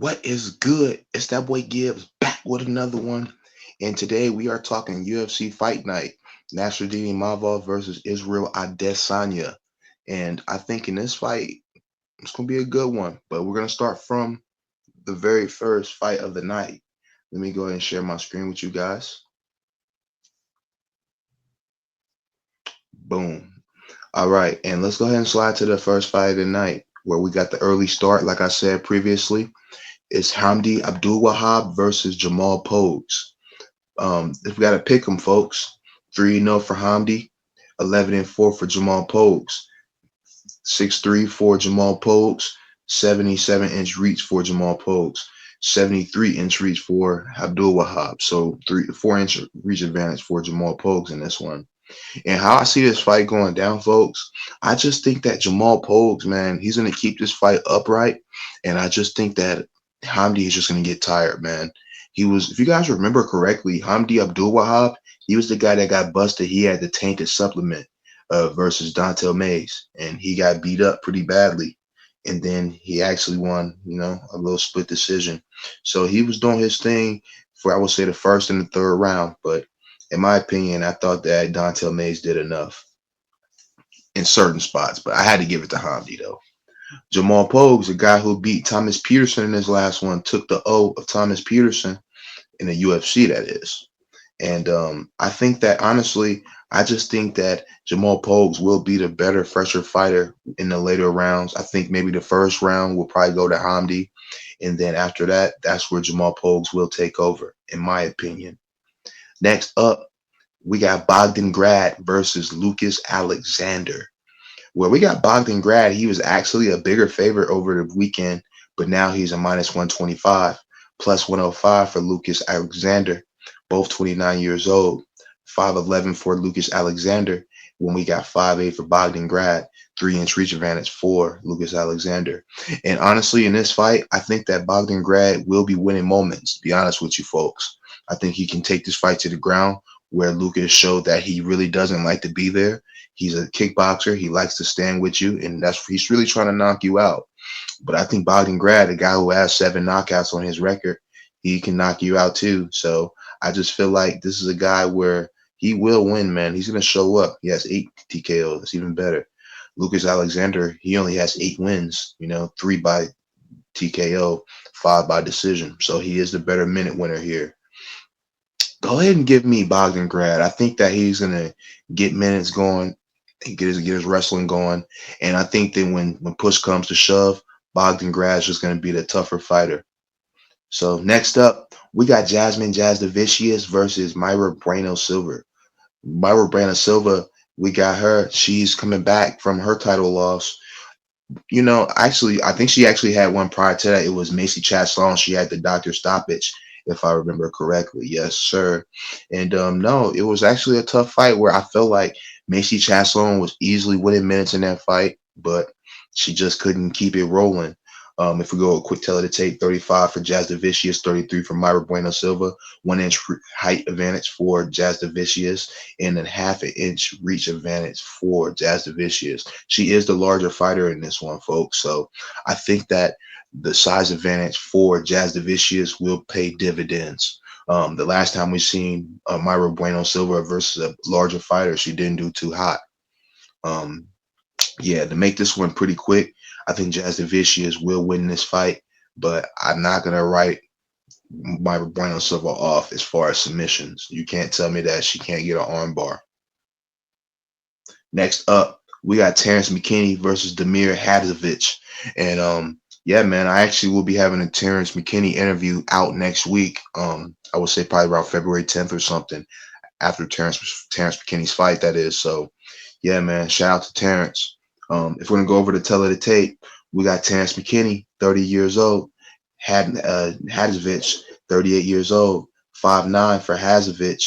What is good? It's that boy Gibbs back with another one. And today we are talking UFC Fight Night. Nasruddin Imavov versus Israel Adesanya. And I think in this fight, it's going to be a good one. But we're going to start from the very first fight of the night. Let me go ahead and share my screen with you guys. Boom. All right. And let's go ahead and slide to the first fight of the night where we got the early start, like I said previously. It's Hamdi Abdelwahab versus Jamal Pogues. If we got to pick them, folks, 3-0 for Hamdi, 11-4 for Jamal Pogues, 6'3" for Jamal Pogues, 77-inch reach for Jamal Pogues, 73-inch reach for Abdelwahab. So 4-inch reach advantage for Jamal Pogues in this one. And how I see this fight going down, folks, I just think that Jamal Pogues, man, he's going to keep this fight upright. And I just think that Hamdi is just going to get tired, man. He was, if you guys remember correctly, Hamdi Abdelwahab, he was the guy that got busted. He had the tainted supplement versus Dontel Mays, and he got beat up pretty badly. And then he actually won, a little split decision. So he was doing his thing for, I would say, the first and the third round. But in my opinion, I thought that Dontel Mays did enough in certain spots. But I had to give it to Hamdi, though. Jamal Pogues, a guy who beat Thomas Peterson in his last one, took the O of Thomas Peterson in the UFC, that is. And I think that, honestly, I just think that Jamal Pogues will be the better, fresher fighter in the later rounds. I think maybe the first round will probably go to Hamdi. And then after that, that's where Jamal Pogues will take over, in my opinion. Next up, we got Bogdan Grad versus Lucas Alexander. Well, we got Bogdan Grad. He was actually a bigger favorite over the weekend, but now he's a minus 125, plus 105 for Lucas Alexander, both 29 years old. 5'11 for Lucas Alexander, when we got 5'8 for Bogdan Grad, 3-inch reach advantage for Lucas Alexander. And honestly, in this fight, I think that Bogdan Grad will be winning moments, to be honest with you folks. I think he can take this fight to the ground, where Lucas showed that he really doesn't like to be there. He's a kickboxer. He likes to stand with you, and he's really trying to knock you out. But I think Bogdan Grad, a guy who has 7 knockouts on his record, he can knock you out too. So I just feel like this is a guy where he will win, man. He's going to show up. He has 8 TKOs. That's even better. Lucas Alexander, he only has 8 wins, 3 by TKO, 5 by decision. So he is the better minute winner here. Go ahead and give me Bogdan Grad. I think that he's going to get minutes going, get his wrestling going. And I think that when push comes to shove, Bogdan Grad is just going to be the tougher fighter. So next up, we got Jasmine Jasudavicius versus M.I.A Bruno Silva. M.I.A Bruno Silva, we got her. She's coming back from her title loss. Actually, I think she actually had one prior to that. It was Macy Chaslon. She had the doctor stoppage, if I remember correctly. Yes, sir. And no, it was actually a tough fight where I felt like Macy Chaslon was easily winning minutes in that fight, but she just couldn't keep it rolling. If we go a quick tell of the tape, 35 for Jasudavicius, 33 for M.I.A Bruno Silva, 1-inch height advantage for Jasudavicius, and then half an inch reach advantage for Jasudavicius. She is the larger fighter in this one, folks. So I think that the size advantage for Jasudavicius will pay dividends. The last time we seen M.I.A Bruno Silva versus a larger fighter, she didn't do too hot. Yeah, to make this one pretty quick, I think Jasudavicius will win this fight, but I'm not going to write M.I.A Bruno Silva off as far as submissions. You can't tell me that she can't get an armbar. Next up, we got Terrence Mckinney versus Damir Hadžović. And yeah, man, I actually will be having a Terrence McKinney interview out next week. I would say probably around February 10th or something, after Terrence McKinney's fight, that is. So yeah, man, shout out to Terrence. If we're gonna go over the tell of the tape, we got Terrence McKinney, 30 years old, Hadžović, 38 years old, 5'9" for Hadžović,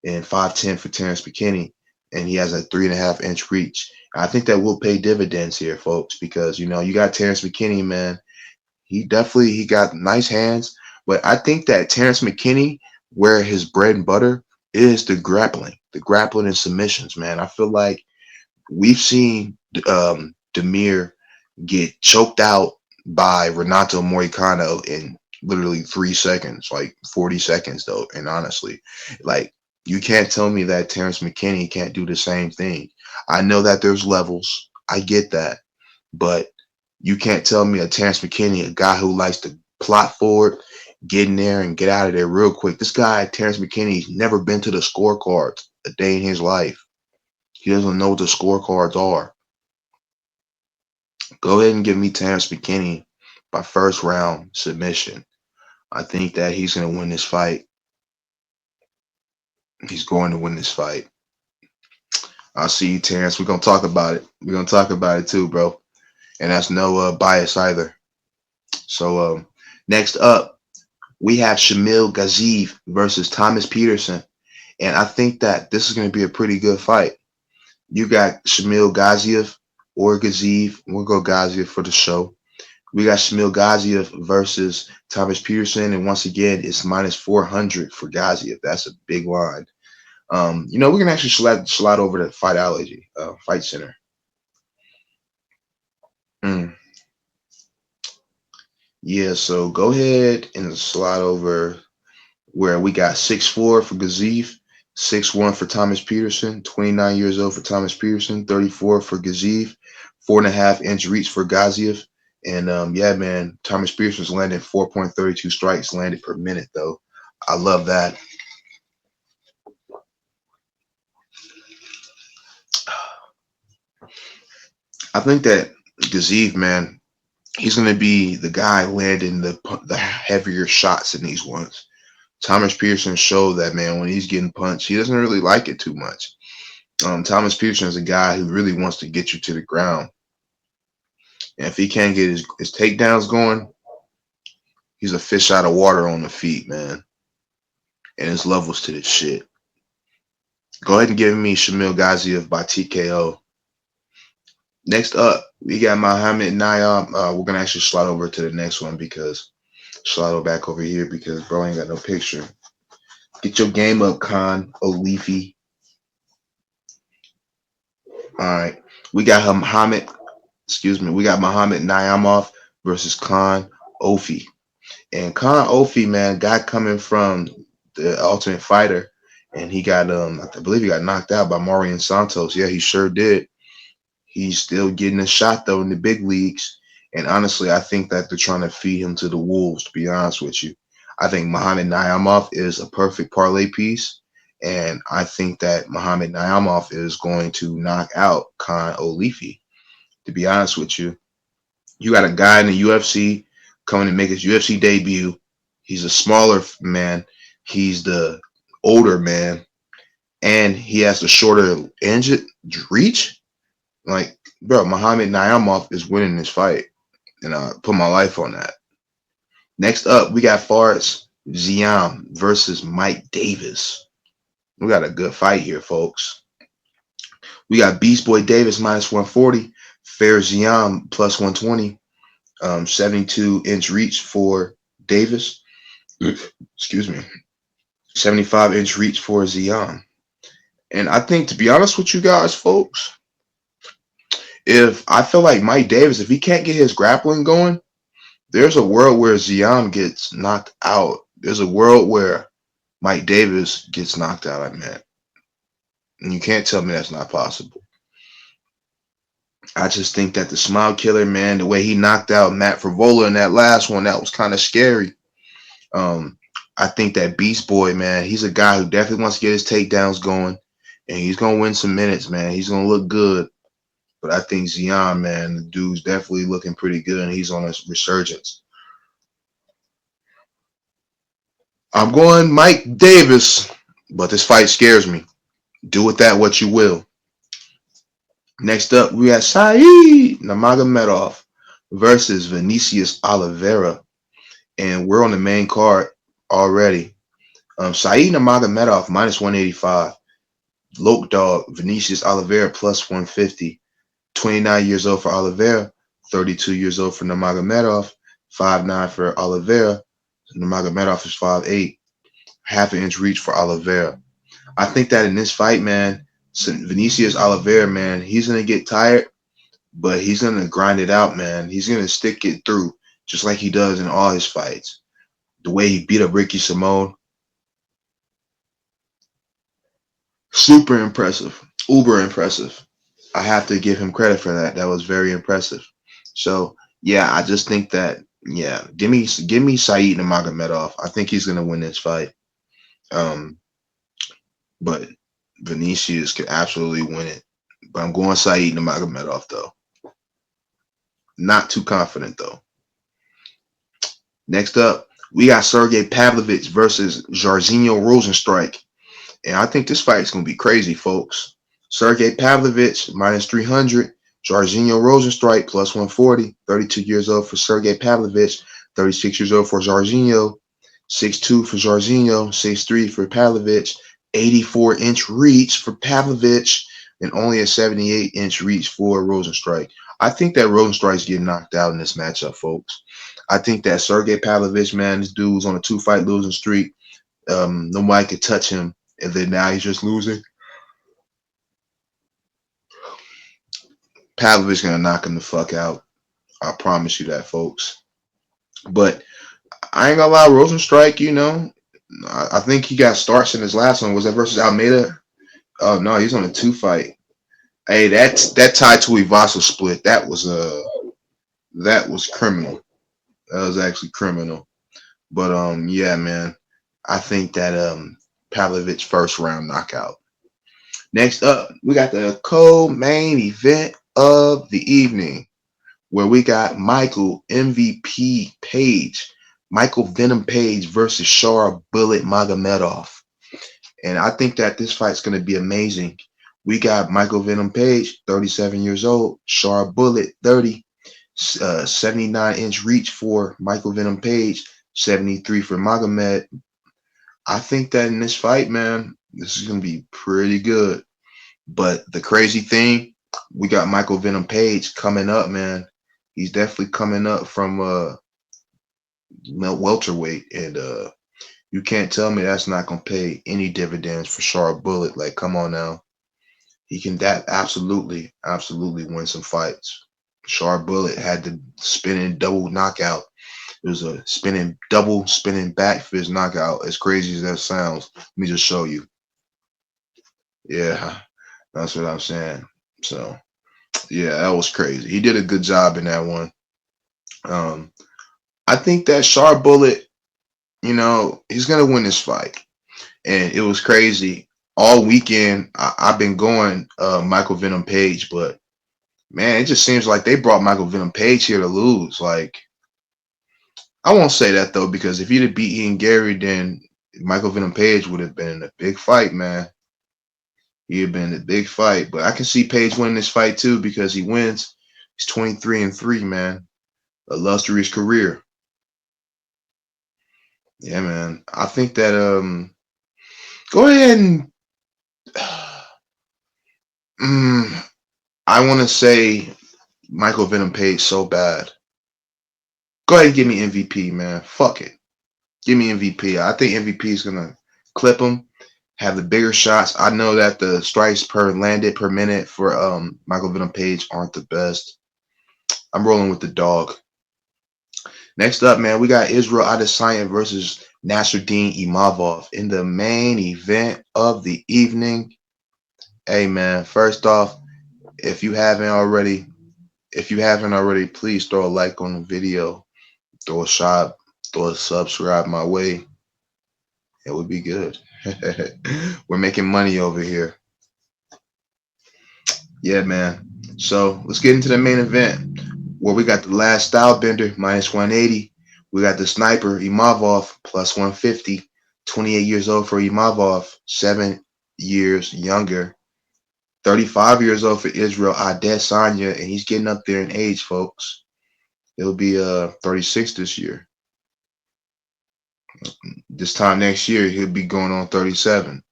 and 5'10" for Terrence McKinney, and he has a 3.5-inch reach. I think that will pay dividends here, folks, because you got Terrence McKinney, man. He got nice hands, but I think that Terrence McKinney, where his bread and butter is the grappling and submissions, man. I feel like we've seen Damir get choked out by Renato Moicano in literally 3 seconds, like 40 seconds though. And honestly, like you can't tell me that Terrence McKinney can't do the same thing. I know that there's levels. I get that. But you can't tell me a Terrence McKinney, a guy who likes to plot forward, get in there and get out of there real quick. This guy, Terrence McKinney's never been to the scorecards a day in his life. He doesn't know what the scorecards are. Go ahead and give me Terrence McKinney by first round submission. I think that he's going to win this fight. He's going to win this fight. I'll see you, Terrence. We're going to talk about it. We're going to talk about it too, bro. And that's no bias either. So next up, we have Gaziev versus Thomas Peterson. And I think that this is going to be a pretty good fight. You got Gaziev or Gaziev. We'll go Gaziev for the show. We got Gaziev versus Thomas Peterson. And once again, it's minus 400 for Gaziev. That's a big line. You know, we're going to actually slide over to Fight Center. Yeah, so go ahead and slide over where we got 6'4" for Gaziev, 6'1" for Thomas Peterson, 29 years old for Thomas Peterson, 34 for Gaziev, 4.5-inch reach for Gaziev. And yeah, man, Thomas Peterson's landing 4.32 strikes landed per minute, though. I love that. I think that Gaziev, man, he's going to be the guy landing the heavier shots in these ones. Thomas Peterson showed that, man, when he's getting punched, he doesn't really like it too much. Thomas Peterson is a guy who really wants to get you to the ground. And if he can't get his takedowns going, he's a fish out of water on the feet, man. And there's levels to this shit. Go ahead and give me Gaziev by TKO. Next up, we got Muhammad Naimov. We're going to actually slide over to the next one because slide back over here because bro ain't got no picture. Get your game up, Khan Olifi. All right. We got Muhammad Naimov versus Khan Ofli. And Khan Ofli, man, guy coming from the Ultimate Fighter, and he got I believe he got knocked out by Marion Santos. Yeah, he sure did. He's still getting a shot though in the big leagues. And honestly, I think that they're trying to feed him to the wolves, to be honest with you. I think Muhammad Naimov is a perfect parlay piece. And I think that Muhammad Naimov is going to knock out Khan Olifi. To be honest with you, you got a guy in the UFC coming to make his UFC debut. He's a smaller man. He's the older man. And he has the shorter reach. Like, bro, Muhammad Naimov is winning this fight. And I put my life on that. Next up, we got Fares Ziam versus Mike Davis. We got a good fight here, folks. We got Beast Boy Davis minus 140, Fares Ziam plus 120, 72-inch reach for Davis. Excuse me. 75-inch reach for Ziam. And I think, to be honest with you guys, folks, if I feel like Mike Davis, if he can't get his grappling going, there's a world where Ziam gets knocked out. There's a world where Mike Davis gets knocked out, man. And you can't tell me that's not possible. I just think that the Smile Killer, man, the way he knocked out Matt Favola in that last one, that was kind of scary. I think that Beast Boy, man, he's a guy who definitely wants to get his takedowns going. And he's going to win some minutes, man. He's going to look good. But I think Ziam, man, the dude's definitely looking pretty good, and he's on a resurgence. I'm going Mike Davis, but this fight scares me. Do with that what you will. Next up, we have Said Nurmagomedov versus Vinicius Oliveira. And we're on the main card already. Said Nurmagomedov minus 185. Loke Dog, Vinicius Oliveira plus 150. 29 years old for Oliveira, 32 years old for Nurmagomedov, 5'9" for Oliveira. Nurmagomedov is 5'8", half-an-inch reach for Oliveira. I think that in this fight, man, Vinicius Oliveira, man, he's going to get tired, but he's going to grind it out, man. He's going to stick it through. just like he does in all his fights. The way he beat up Ricky Simone, super impressive, uber impressive. I have to give him credit for that. That was very impressive. So yeah, I just think that yeah, give me Saeed Nurmagomedov. I think he's gonna win this fight. Um, but Vinicius could absolutely win it. But I'm going Saeed Nurmagomedov though. Not too confident though. Next up, we got Sergey Pavlovich versus Jairzinho Rozenstruik. And I think this fight is going to be crazy, folks. Sergey Pavlovich, minus 300. Jairzinho Rozenstruik, plus 140. 32 years old for Sergey Pavlovich. 36 years old for Jairzinho. 6'2 for Jairzinho. 6'3 for Pavlovich. 84-inch reach for Pavlovich. And only a 78-inch reach for Rozenstruik. I think that Rozenstruik's getting knocked out in this matchup, folks. I think that Sergey Pavlovich, man, this dude was on a 2-fight losing streak. Nobody could touch him. And then now he's just losing. Pavlovich gonna knock him the fuck out. I promise you that, folks. But I ain't gonna lie, Rozenstruik, I think he got starts in his last one. Was that versus Almeida? Oh no, he's on a 2-fight. Hey, that Tai Tuivasa split. That was criminal. That was actually criminal. But yeah, man. I think that Pavlovich first round knockout. Next up, we got the co-main event of the evening, where we got Michael MVP Page, Michael Venom Page versus Shara Bullet Magomedov. And I think that this fight's going to be amazing. We got Michael Venom Page, 37 years old, Shara Bullet, 30, 79-inch reach for Michael Venom Page, 73 for Magomed. I think that in this fight, man, this is going to be pretty good. But the crazy thing, we got Michael Venom Page coming up, man. He's definitely coming up from welterweight, and you can't tell me that's not gonna pay any dividends for Shara Bullet. Like, come on now, he can absolutely win some fights. Shara Bullet had the spinning double knockout. It was a spinning back fist knockout. As crazy as that sounds, let me just show you. Yeah, that's what I'm saying. So yeah, that was crazy. He did a good job in that one. I think that Shara Bullet, he's gonna win this fight. And it was crazy. All weekend, I've been going Michael Venom Page, but man, it just seems like they brought Michael Venom Page here to lose. Like, I won't say that though, because if he'd have beat Ian Gary, then Michael Venom Page would have been in a big fight, man. He'd have been in a big fight. But I can see Page winning this fight too, because he wins. He's 23-3, man. Illustrious career. Yeah, man. I think that go ahead and I want to say Michael Venom Page so bad. Go ahead and give me MVP, man. Fuck it. Give me MVP. I think MVP is gonna clip him, have the bigger shots. I know that the strikes per landed per minute for Michael Venom Page aren't the best. I'm rolling with the dog. Next up, man, we got Israel Adesanya versus Nasruddin Imavov in the main event of the evening. Hey, man, first off, if you haven't already, please throw a like on the video, throw a subscribe my way. It would be good. We're making money over here. Yeah, man. So let's get into the main event, where we got the last style bender minus 180. We got the sniper Imavov plus 150. 28 years old for Imavov, 7 years younger. 35 years old for Israel Adesanya, and he's getting up there in age, folks. He'll be 36 this year. This time next year, he'll be going on 37.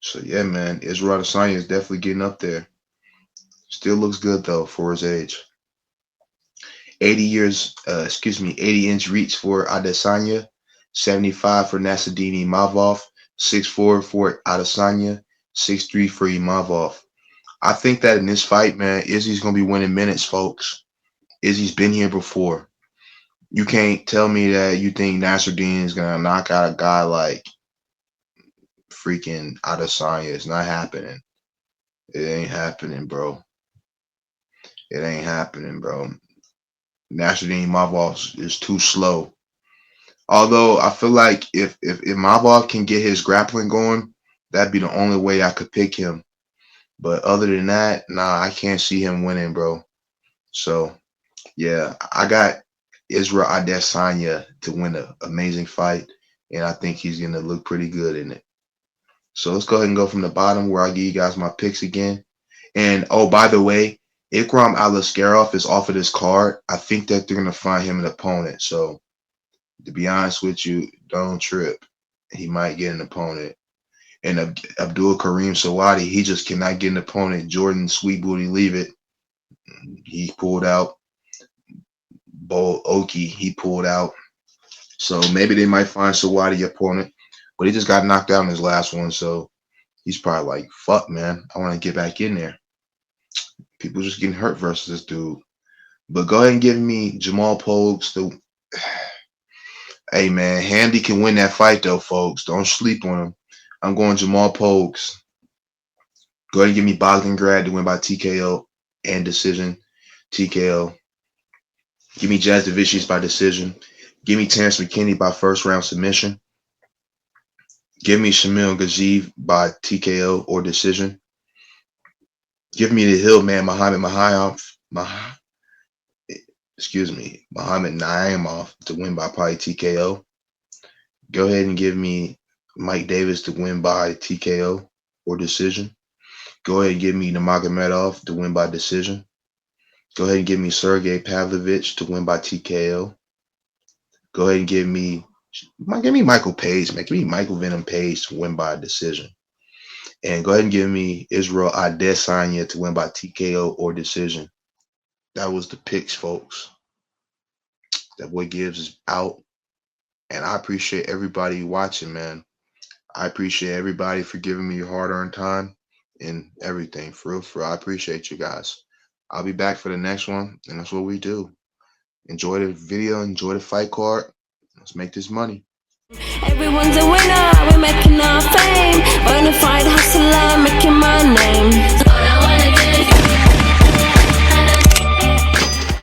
So yeah, man, Israel Adesanya is definitely getting up there. Still looks good though for his age. 80-inch reach for Adesanya, 75 for Nasruddin Imavov, 6'4" for Adesanya, 6'3" for Imavov. I think that in this fight, man, Izzy's gonna be winning minutes, folks. Izzy's been here before. You can't tell me that you think Nasruddin is gonna knock out a guy like freaking Adesanya. It's not happening. It ain't happening, bro. It ain't happening, bro. Nasruddin Imavov is too slow. Although I feel like if Imavov can get his grappling going, that'd be the only way I could pick him. But other than that, nah, I can't see him winning, bro. So yeah, I got Israel Adesanya to win an amazing fight, and I think he's gonna look pretty good in it. So let's go ahead and go from the bottom where I give you guys my picks again. And oh, by the way, Ikram Alaskarov is off of this card. I think that they're gonna find him an opponent. So to be honest with you, don't trip. He might get an opponent. And Abdul Karim Sawadi, he just cannot get an opponent. Jordan Sweet Booty Leave It. He pulled out. Bo Oki, he pulled out. So maybe they might find Sawadi opponent. But he just got knocked out in his last one. So he's probably like, fuck, man. I want to get back in there. People just getting hurt versus this dude. But go ahead and give me Jamal Pogues. Hey, man, Handy can win that fight, though, folks. Don't sleep on him. I'm going Jamal Pogues. Go ahead and give me Bogdan Grad to win by TKO and decision. TKO. Give me Jasudavicius by decision. Give me Terrence McKinney by first round submission. Give me Shamil Gaziev by TKO or decision. Give me the Hill man, Mohammed Naimov to win by probably TKO. Go ahead and give me Mike Davis to win by TKO or decision. Go ahead and give me Nurmagomedov to win by decision. Go ahead and give me Sergey Pavlovich to win by TKO. Go ahead and give me Michael Page, man. Give me Michael Venom Page to win by decision. And go ahead and give me Israel Adesanya to win by TKO or decision. That was the picks, folks. That boy Gibbs is out. And I appreciate everybody watching, man. I appreciate everybody for giving me your hard-earned time and everything. For real, for real. I appreciate you guys. I'll be back for the next one, and that's what we do. Enjoy the video, enjoy the fight card. Let's make this money. Everyone's a winner, we're making our fame. Bonafide hustler, making my name.